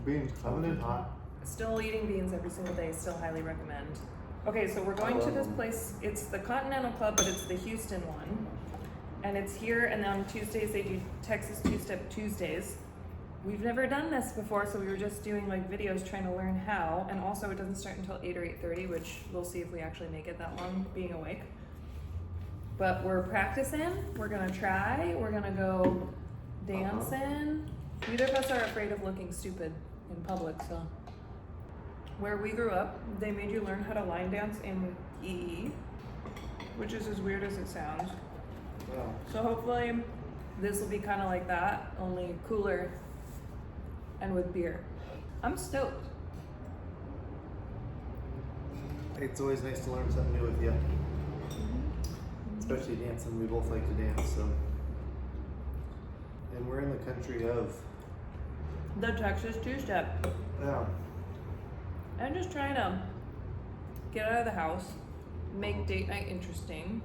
Beans coming in hot. Still eating beans every single day, still highly recommend. Okay, so we're going to this place. It's the Continental Club, but it's the Houston one. And it's here, and on Tuesdays they do Texas Two-Step Tuesdays. We've never done this before, so we were just doing like videos trying to learn how. And also it doesn't start until 8 or 8:30, which we'll see if we actually make it that long being awake. But we're practicing, we're gonna try, we're gonna go dancing. Neither of us are afraid of looking stupid in public, so. Where we grew up, they made you learn how to line dance in EE, which is as weird as it sounds. Yeah. So hopefully this will be kind of like that, only cooler and with beer. I'm stoked. It's always nice to learn something new with you. Especially dancing, we both like to dance, so. And we're in the country of. The Texas Two-Step. Yeah. I'm just trying to get out of the house, make date night interesting,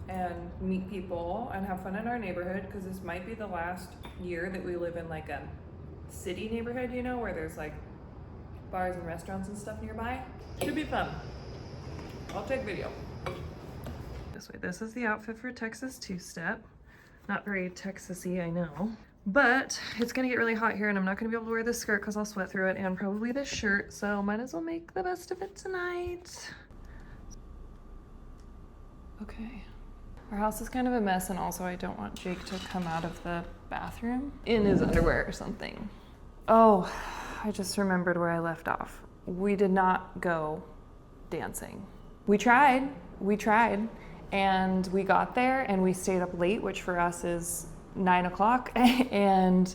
and meet people and have fun in our neighborhood, because this might be the last year that we live in like a city neighborhood, you know, where there's like bars and restaurants and stuff nearby. Should be fun. I'll take video. This way, this is the outfit for Texas Two-Step. Not very Texas-y, I know. But it's gonna get really hot here and I'm not gonna be able to wear this skirt because I'll sweat through it, and probably this shirt, so might as well make the best of it tonight. Okay. Our house is kind of a mess, and also I don't want Jake to come out of the bathroom in his underwear or something. Oh, I just remembered where I left off. We did not go dancing. We tried, and we got there and we stayed up late, which for us is 9 o'clock, and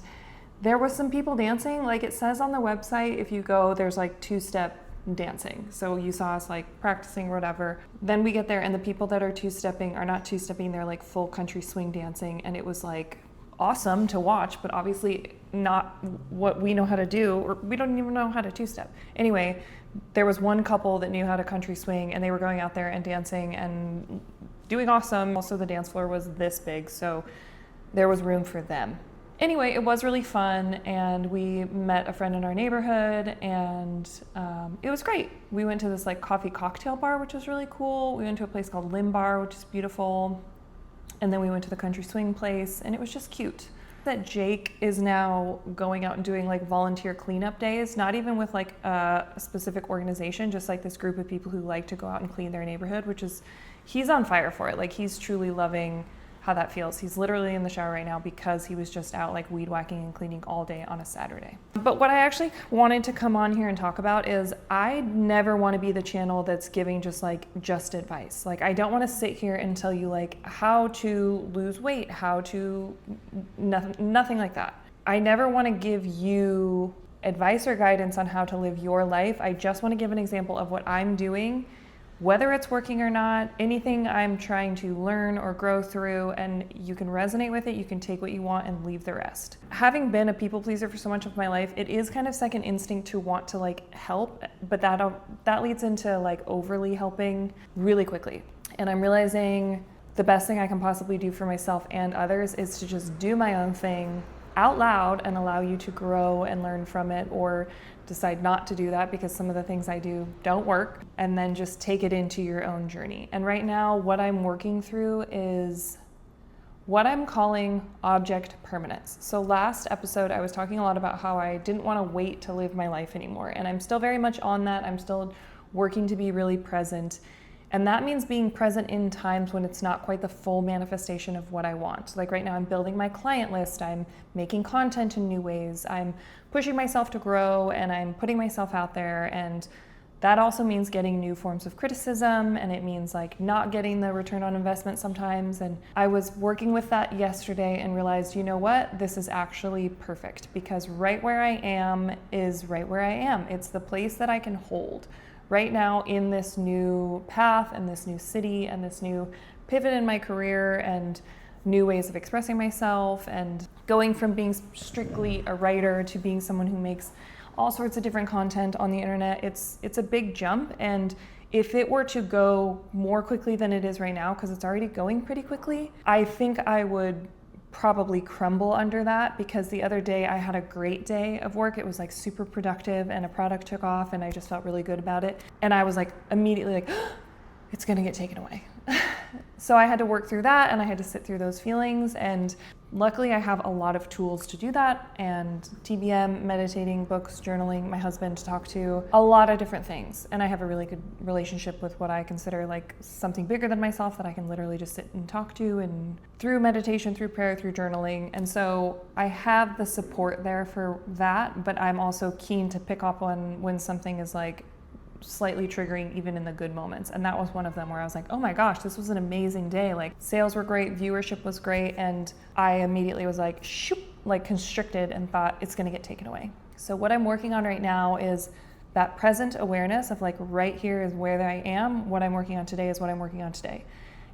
there was some people dancing. Like it says on the website, if you go, there's like two-step dancing. So you saw us like practicing or whatever. Then we get there and the people that are two-stepping are not two-stepping, they're like full country swing dancing, and it was like awesome to watch, but obviously not what we know how to do, or we don't even know how to two-step. Anyway, there was one couple that knew how to country swing, and they were going out there and dancing and doing awesome. Also, the dance floor was this big, so there was room for them. Anyway, it was really fun, and we met a friend in our neighborhood, and it was great. We went to this like coffee cocktail bar, which was really cool. We went to a place called Lim Bar, which is beautiful. And then we went to the country swing place, and it was just cute. That Jake is now going out and doing like volunteer cleanup days, not even with like a specific organization, just like this group of people who like to go out and clean their neighborhood, which is, he's on fire for it. Like he's truly loving how that feels. He's literally in the shower right now because he was just out like weed whacking and cleaning all day on a Saturday. But what I actually wanted to come on here and talk about is I never want to be the channel that's giving just advice. Like I don't want to sit here and tell you like how to lose weight, how to, nothing like that. I never want to give you advice or guidance on how to live your life. I just want to give an example of what I'm doing, whether it's working or not, anything I'm trying to learn or grow through, and you can resonate with it, you can take what you want and leave the rest. Having been a people pleaser for so much of my life, it is kind of second instinct to want to like help, but that leads into like overly helping really quickly. And I'm realizing the best thing I can possibly do for myself and others is to just do my own thing out loud and allow you to grow and learn from it, or decide not to do that because some of the things I do don't work, and then just take it into your own journey. And right now, what I'm working through is what I'm calling object permanence. So last episode, I was talking a lot about how I didn't want to wait to live my life anymore. And I'm still very much on that. I'm still working to be really present. And that means being present in times when it's not quite the full manifestation of what I want. Like right now, I'm building my client list, I'm making content in new ways, I'm pushing myself to grow, and I'm putting myself out there. And that also means getting new forms of criticism, and it means like not getting the return on investment sometimes. And I was working with that yesterday and realized, you know what, this is actually perfect, because right where I am is right where I am. It's the place that I can hold. Right now in this new path and this new city and this new pivot in my career and new ways of expressing myself, and going from being strictly a writer to being someone who makes all sorts of different content on the internet, it's a big jump. And if it were to go more quickly than it is right now, because it's already going pretty quickly, I think I would probably crumble under that, because the other day I had a great day of work. It was like super productive and a product took off and I just felt really good about it. And I was like immediately like, it's gonna get taken away. So I had to work through that and I had to sit through those feelings, and luckily I have a lot of tools to do that, and TBM, meditating, books, journaling, my husband to talk to, a lot of different things. And I have a really good relationship with what I consider like something bigger than myself that I can literally just sit and talk to, and through meditation, through prayer, through journaling. And so I have the support there for that, but I'm also keen to pick up on when something is like slightly triggering, even in the good moments. And that was one of them where I was like, oh my gosh, this was an amazing day. Like sales were great, viewership was great. And I immediately was like, shoop, like constricted, and thought it's gonna get taken away. So what I'm working on right now is that present awareness of like, right here is where I am. What I'm working on today is what I'm working on today.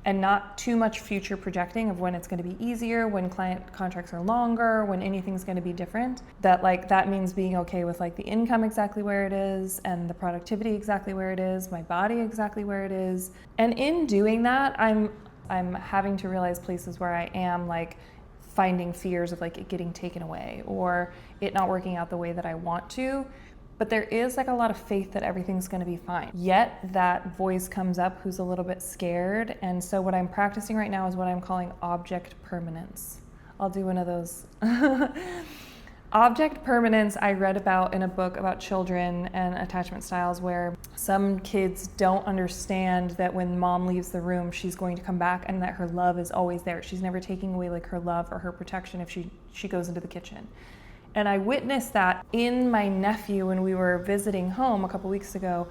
And not too much future projecting of when it's going to be easier, when client contracts are longer, when anything's going to be different. That means being okay with like the income exactly where it is, and the productivity exactly where it is, my body exactly where it is. And in doing that, I'm having to realize places where I am like finding fears of like it getting taken away or it not working out the way that I want to. But there is like a lot of faith that everything's gonna be fine. Yet that voice comes up who's a little bit scared. And so what I'm practicing right now is what I'm calling object permanence. I'll do one of those. Object permanence I read about in a book about children and attachment styles, where some kids don't understand that when mom leaves the room, she's going to come back and that her love is always there. She's never taking away like her love or her protection if she goes into the kitchen. And I witnessed that in my nephew when we were visiting home a couple weeks ago.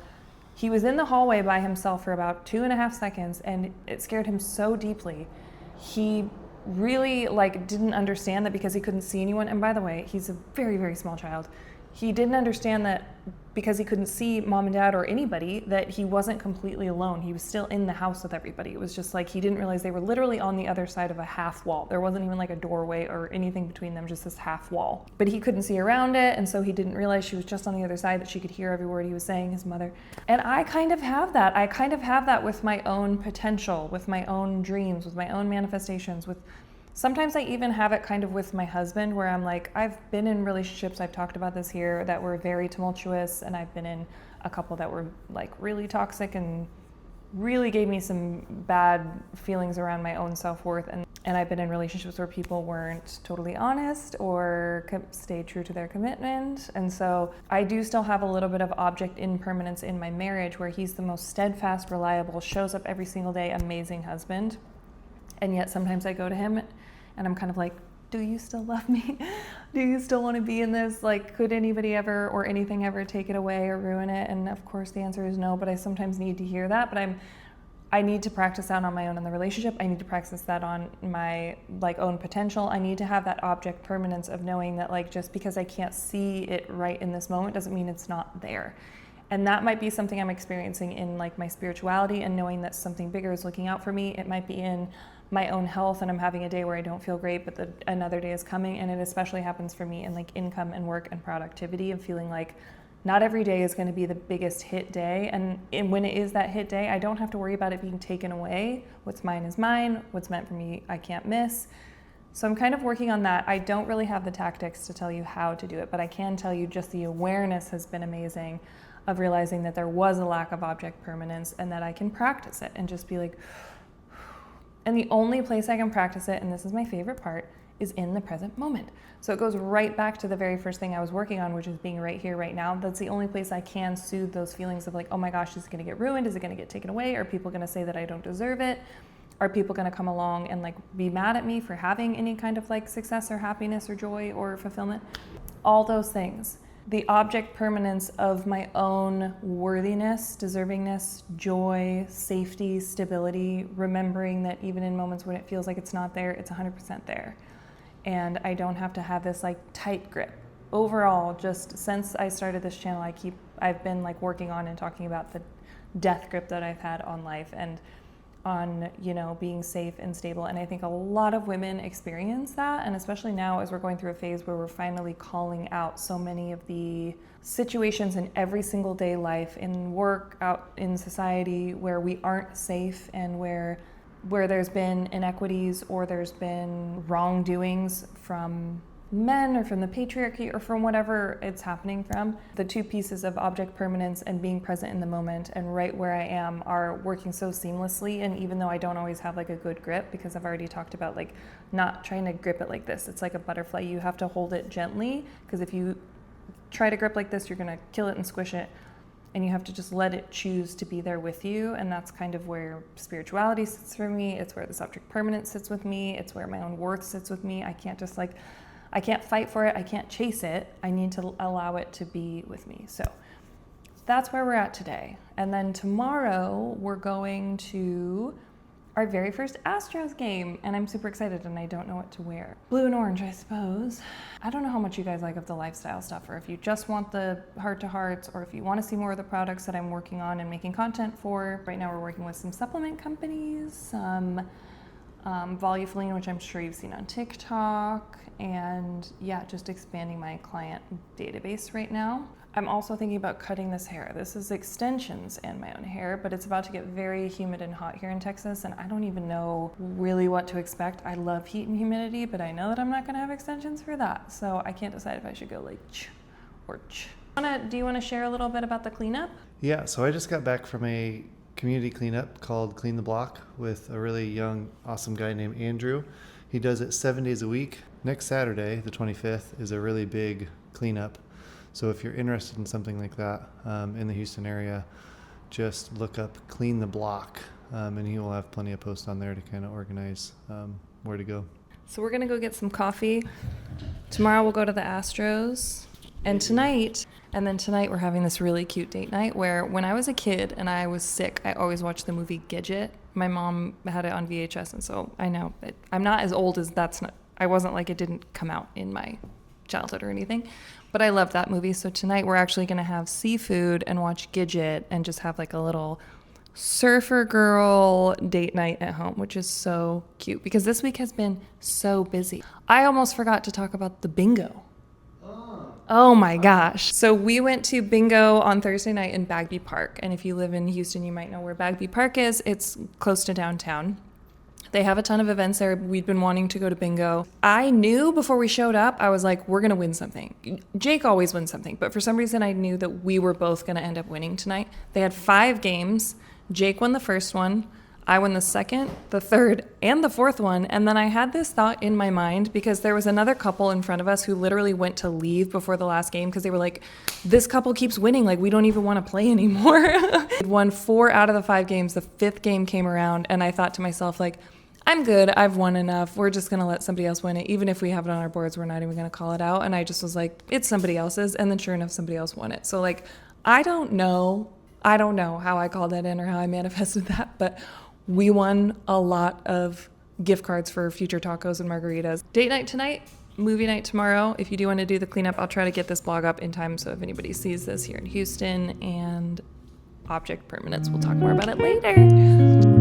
He was in the hallway by himself for about 2.5 seconds, and it scared him so deeply. He really like didn't understand that because he couldn't see anyone. And by the way, he's a very, very small child. He didn't understand that because he couldn't see mom and dad or anybody, that he wasn't completely alone. He was still in the house with everybody. It was just like he didn't realize they were literally on the other side of a half wall. There wasn't even like a doorway or anything between them, just this half wall. But he couldn't see around it, and so he didn't realize she was just on the other side, that she could hear every word he was saying, his mother. And I kind of have that. I kind of have that with my own potential, with my own dreams, with my own manifestations, with sometimes I even have it kind of with my husband, where I'm like, I've been in relationships, I've talked about this here, that were very tumultuous, and I've been in a couple that were like really toxic and really gave me some bad feelings around my own self-worth. And I've been in relationships where people weren't totally honest or stayed true to their commitment. And so I do still have a little bit of object impermanence in my marriage, where he's the most steadfast, reliable, shows up every single day, amazing husband. And yet sometimes I go to him and I'm kind of like, do you still love me? Do you still want to be in this? Like, could anybody ever or anything ever take it away or ruin it? And of course the answer is no, but I sometimes need to hear that. But I need to practice that on my own in the relationship. I need to practice that on my like own potential. I need to have that object permanence of knowing that like, just because I can't see it right in this moment doesn't mean it's not there. And that might be something I'm experiencing in like my spirituality, and knowing that something bigger is looking out for me. It might be in my own health, and I'm having a day where I don't feel great, but another day is coming. And it especially happens for me in like income and work and productivity, and feeling like not every day is going to be the biggest hit day. And when it is that hit day, I don't have to worry about it being taken away. What's mine is mine. What's meant for me, I can't miss. So I'm kind of working on that. I don't really have the tactics to tell you how to do it, but I can tell you just the awareness has been amazing, of realizing that there was a lack of object permanence and that I can practice it and just be like, and the only place I can practice it, and this is my favorite part, is in the present moment. So it goes right back to the very first thing I was working on, which is being right here, right now. That's the only place I can soothe those feelings of like, oh my gosh, is it gonna get ruined? Is it gonna get taken away? Are people gonna say that I don't deserve it? Are people gonna come along and like be mad at me for having any kind of like success or happiness or joy or fulfillment? All those things. The object permanence of my own worthiness, deservingness, joy, safety, stability, remembering that even in moments when it feels like it's not there, it's 100% there. And I don't have to have this like tight grip. Overall, just since I started this channel, I've been like working on and talking about the death grip that I've had on life and on, being safe and stable. And I think a lot of women experience that. And especially now, as we're going through a phase where we're finally calling out so many of the situations in every single day life, in work, out in society, where we aren't safe and where where there's been inequities or there's been wrongdoings from men or from the patriarchy or from whatever it's happening from. The two pieces of object permanence and being present in the moment and right where I am are working so seamlessly. And even though I don't always have like a good grip, because I've already talked about like not trying to grip it like this, it's like a butterfly. You have to hold it gently, because if you try to grip like this, you're gonna kill it and squish it. And you have to just let it choose to be there with you. And that's kind of where spirituality sits for me. It's where this object permanence sits with me. It's where my own worth sits with me. I can't just like, I can't fight for it. I can't chase it. I need to allow it to be with me. So that's where we're at today. And then tomorrow we're going to our very first Astros game, and I'm super excited, and I don't know what to wear. Blue and orange, I suppose. I don't know how much you guys like of the lifestyle stuff, or if you just want the heart-to-hearts, or if you want to see more of the products that I'm working on and making content for. Right now we're working with some supplement companies, some Volufiline, which I'm sure you've seen on TikTok, and yeah, just expanding my client database right now. I'm also thinking about cutting this hair. This is extensions and my own hair, but it's about to get very humid and hot here in Texas, and I don't even know really what to expect. I love heat and humidity, but I know that I'm not gonna have extensions for that, so I can't decide if I should go like ch or ch. Do you wanna share a little bit about the cleanup? Yeah, so I just got back from a community cleanup called Clean the Block with a really young, awesome guy named Andrew. He does it 7 days a week. Next Saturday, the 25th, is a really big cleanup. So if you're interested in something like that in the Houston area, just look up Clean the Block, and he will have plenty of posts on there to kind of organize where to go. So we're gonna go get some coffee. Tomorrow we'll go to the Astros, and tonight we're having this really cute date night where when I was a kid and I was sick, I always watched the movie Gidget. My mom had it on VHS, and so I know I'm not as old as I wasn't like it didn't come out in my childhood or anything, but I love that movie. So tonight we're actually going to have seafood and watch Gidget and just have like a little surfer girl date night at home, which is so cute because this week has been so busy. I almost forgot to talk about the bingo. Oh my gosh. So we went to bingo on Thursday night in Bagby Park. And if you live in Houston, you might know where Bagby Park is. It's close to downtown. They have a ton of events there. We'd been wanting to go to bingo. I knew before we showed up, I was like, we're going to win something. Jake always wins something, but for some reason I knew that we were both going to end up winning tonight. They had 5 games. Jake won the first one. I won the second, the third, and the fourth one. And then I had this thought in my mind because there was another couple in front of us who literally went to leave before the last game because they were like, this couple keeps winning. Like, we don't even want to play anymore. We'd won 4 out of the 5 games. The 5th game came around and I thought to myself, like, I'm good. I've won enough. We're just going to let somebody else win it. Even if we have it on our boards, we're not even going to call it out. And I just was like, it's somebody else's. And then sure enough, somebody else won it. So like, I don't know how I called that in or how I manifested that, but we won a lot of gift cards for future tacos and margaritas. Date night tonight, movie night tomorrow. If you do want to do the cleanup, I'll try to get this blog up in time so if anybody sees this here in Houston. And object permanence, we'll talk more about it later.